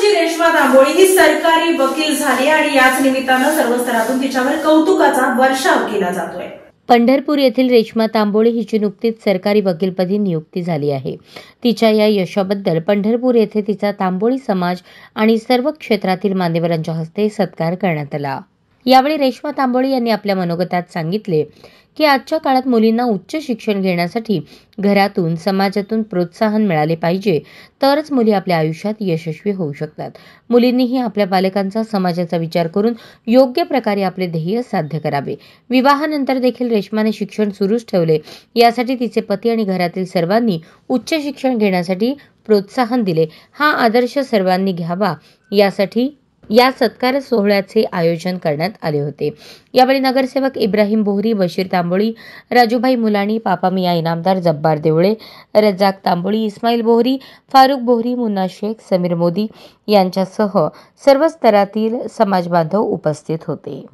पंढरपूरची रेश्मा तांबोळी ही सरकारी वकील झाली आणि याच निमित्तानं सर्व स्तरातून तिच्यावर कौतुकाचा वर्षाव केला जातोय। पंढरपूर येथील रेश्मा तांबोळी हिची नुकतीच सरकारी वकीलपदी नियुक्ती झाली आहे। तिच्या या यशाबद्दल पंढरपूर येथे तिचा तांबोळी समाज आणि सर्व क्षेत्रातील मान्यवरांच्या हस्ते सत्कार करण्यात आला। यावेळी रेश्मा तांबोळी यांनी आपल्या मनोगतात सांगितले की आजच्या काळात मुलींना उच्च शिक्षण घेण्यासाठी घरातून समाजातून प्रोत्साहन मिळाले पाहिजे, तरच मुली आपल्या आयुष्यात यशस्वी होऊ शकतात। मुलींनीही आपल्या पालकांचा, समाजाचा विचार करून योग्य प्रकारे आपले ध्येय साध्य करावे। विवाहानंतर देखील रेश्माने शिक्षण सुरूच ठेवले। यासाठी तिचे पती आणि घरातील सर्वांनी उच्च शिक्षण घेण्यासाठी प्रोत्साहन दिले। हा आदर्श सर्वांनी घ्यावा यासाठी या सत्कार सोहळ्याचे आयोजन करण्यात आले होते। यावेळी नगरसेवक इब्राहिम बोहरी, बशीर तांबोळी, राजूभाई मुलाणी, पापा मिया इनामदार, जब्बार देवळे, रजाक तांबोळी, इस्माईल बोहरी, फारुख बोहरी, मुन्ना शेख, समीर मोदी यांच्यासह सर्व स्तरातील समाजबांधव उपस्थित होते।